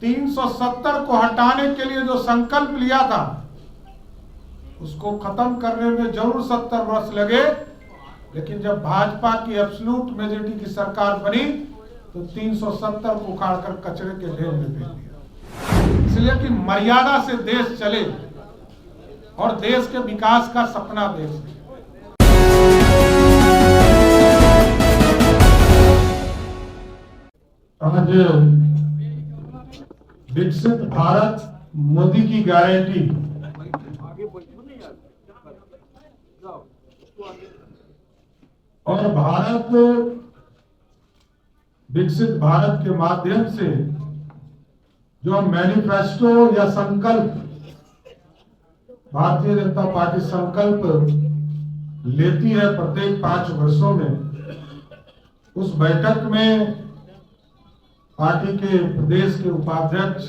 370 को हटाने के लिए जो संकल्प लिया था उसको खत्म करने में जरूर 70 वर्ष लगे, लेकिन जब भाजपा की एब्सोल्यूट मेजॉरिटी की सरकार बनी तो 370 को उखाड़कर कचरे के ढेर में फेंक दिया। इसलिए कि मर्यादा से देश चले और देश के विकास का सपना देश। आज विकसित भारत मोदी की गारंटी और भारत विकसित भारत के माध्यम से जो मैनिफेस्टो या संकल्प भारतीय जनता पार्टी संकल्प लेती है प्रत्येक 5 वर्षों में, उस बैठक में पार्टी के प्रदेश के उपाध्यक्ष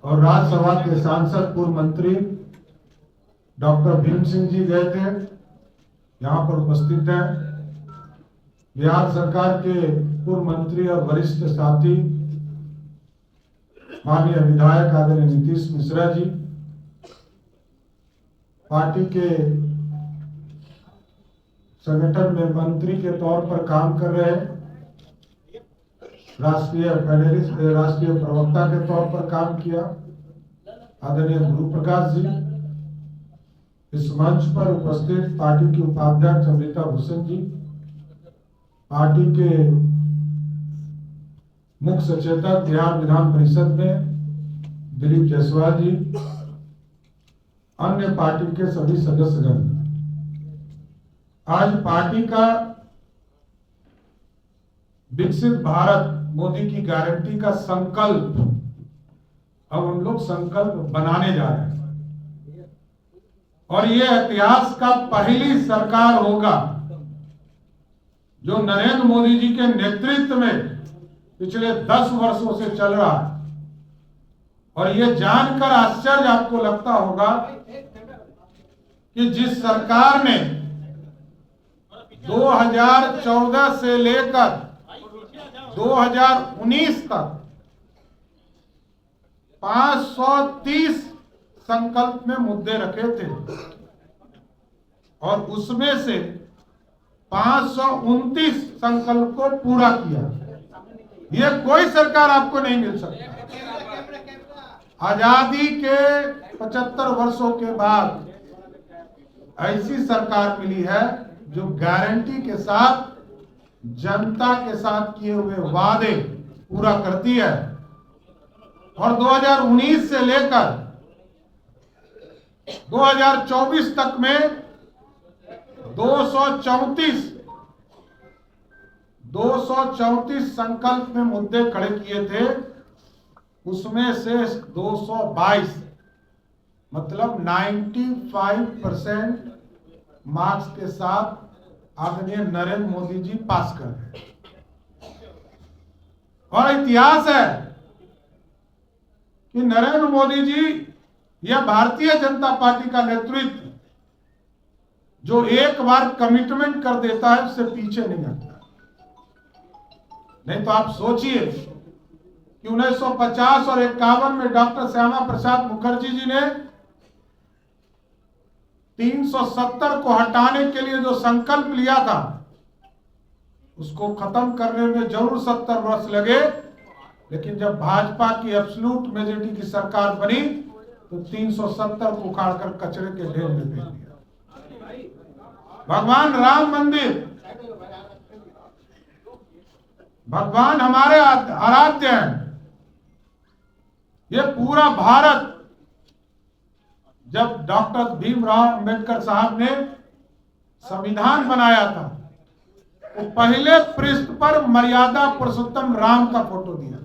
और राज्यसभा के सांसद पूर्व मंत्री डॉक्टर भीम सिंह जी गए थे, यहाँ पर उपस्थित हैं। बिहार सरकार के पूर्व मंत्री और वरिष्ठ साथी माननीय विधायक आदरणीय नीतीश मिश्रा जी, पार्टी के संगठन में मंत्री के तौर पर काम कर रहे हैं, राष्ट्रीय प्रवक्ता के तौर पर काम किया आदरणीय गुरु प्रकाश जी, इस मंच पर उपस्थित पार्टी की उपाध्यक्ष अमृता भूषण जी, पार्टी के मुख्य सचेतक बिहार विधान परिषद में दिलीप जायसवाल जी, अन्य पार्टी के सभी सदस्यगण। आज पार्टी का विकसित भारत मोदी की गारंटी का संकल्प अब हम लोग संकल्प बनाने जा रहे हैं और ये इतिहास का पहली सरकार होगा जो नरेंद्र मोदी जी के नेतृत्व में पिछले 10 वर्षों से चल रहा है। और ये जानकर आश्चर्य आपको लगता होगा कि जिस सरकार ने 2014 से लेकर 2019 तक 530 संकल्प में मुद्दे रखे थे और उसमें से 529 संकल्प को पूरा किया। यह कोई सरकार आपको नहीं मिल सकती। आजादी के 75 वर्षों के बाद ऐसी सरकार मिली है जो गारंटी के साथ जनता के साथ किए हुए वादे पूरा करती है। और 2019 से लेकर 2024 तक में 234 संकल्प में मुद्दे खड़े किए थे, उसमें से 222 मतलब 95% मार्क्स के साथ आदरणीय नरेंद्र मोदी जी पास कर गए। और इतिहास है कि नरेंद्र मोदी जी या भारतीय जनता पार्टी का नेतृत्व जो एक बार कमिटमेंट कर देता है उससे पीछे नहीं हटता। नहीं तो आप सोचिए कि 1950 और 51 में डॉक्टर श्यामा प्रसाद मुखर्जी जी ने 370 को हटाने के लिए जो संकल्प लिया था उसको खत्म करने में जरूर 70 वर्ष लगे, लेकिन जब भाजपा की एब्सोल्यूट मेजॉरिटी की सरकार बनी तो 370 को उखाड़कर कचरे के ढेर में फेंक दिया। भगवान राम मंदिर, भगवान हमारे आराध्य हैं। ये पूरा भारत जब डॉक्टर भीमराव अंबेडकर साहब ने संविधान बनाया था तो पहले पृष्ठ पर मर्यादा पुरुषोत्तम राम का फोटो दिया,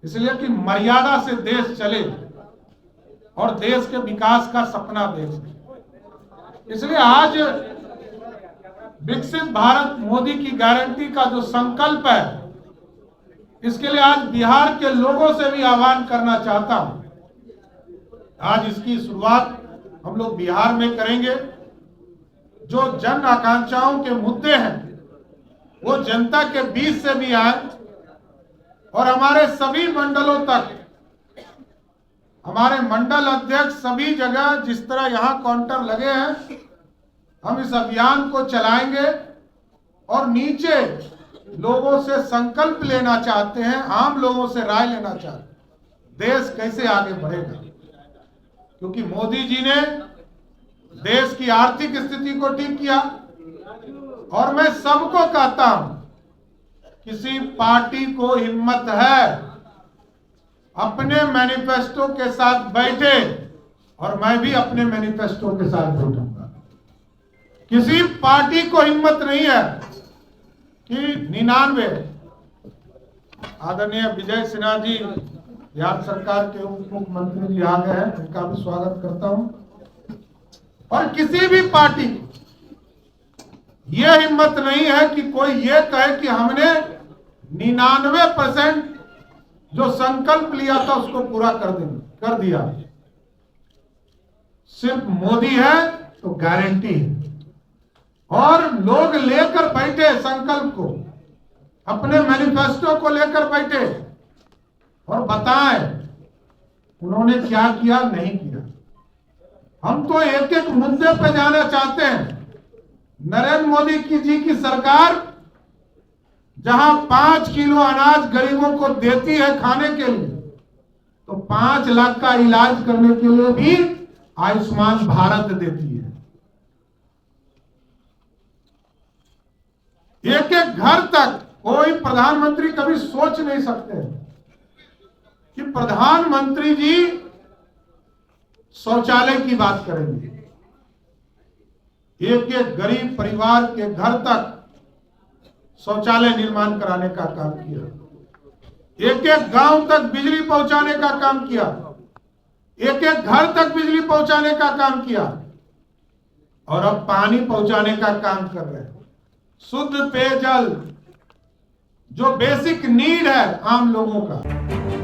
इसलिए कि मर्यादा से देश चले और देश के विकास का सपना देश। इसलिए आज विकसित भारत मोदी की गारंटी का जो संकल्प है, इसके लिए आज बिहार के लोगों से भी आह्वान करना चाहता हूं। आज इसकी शुरुआत हम लोग बिहार में करेंगे। जो जन आकांक्षाओं के मुद्दे हैं वो जनता के बीच से भी आए और हमारे सभी मंडलों तक, हमारे मंडल अध्यक्ष सभी जगह जिस तरह यहां काउंटर लगे हैं, हम इस अभियान को चलाएंगे और नीचे लोगों से संकल्प लेना चाहते हैं, आम लोगों से राय लेना चाहते हैं, देश कैसे आगे बढ़ेगा। क्योंकि मोदी जी ने देश की आर्थिक स्थिति को ठीक किया। और मैं सबको कहता हूं, किसी पार्टी को हिम्मत है अपने मैनिफेस्टो के साथ बैठे, और मैं भी अपने मैनिफेस्टो के साथ बैठूंगा। किसी पार्टी को हिम्मत नहीं है कि 99 आदरणीय विजय सिन्हा जी बिहार सरकार के उप मुख्यमंत्री जी आ गए हैं, उनका भी स्वागत करता हूं। और किसी भी पार्टी को यह हिम्मत नहीं है कि कोई ये कहे कि हमने 99% जो संकल्प लिया था उसको पूरा कर दिया। सिर्फ मोदी है तो गारंटी है। और लोग लेकर बैठे संकल्प को, अपने मैनिफेस्टो को लेकर बैठे और बताएं उन्होंने क्या किया नहीं किया। हम तो एक एक मुद्दे पे जाना चाहते हैं। नरेंद्र मोदी जी की सरकार जहां 5 किलो अनाज गरीबों को देती है खाने के लिए, तो 5 लाख का इलाज करने के लिए भी आयुष्मान भारत देती है। एक एक घर तक कोई प्रधानमंत्री कभी सोच नहीं सकते कि प्रधानमंत्री जी शौचालय की बात करेंगे। एक एक गरीब परिवार के घर तक शौचालय निर्माण कराने का काम किया। एक एक गांव तक बिजली पहुंचाने का काम किया। एक एक घर तक बिजली पहुंचाने का काम किया। और अब पानी पहुंचाने का काम कर रहे हैं। शुद्ध पेयजल जो बेसिक नीड है आम लोगों का।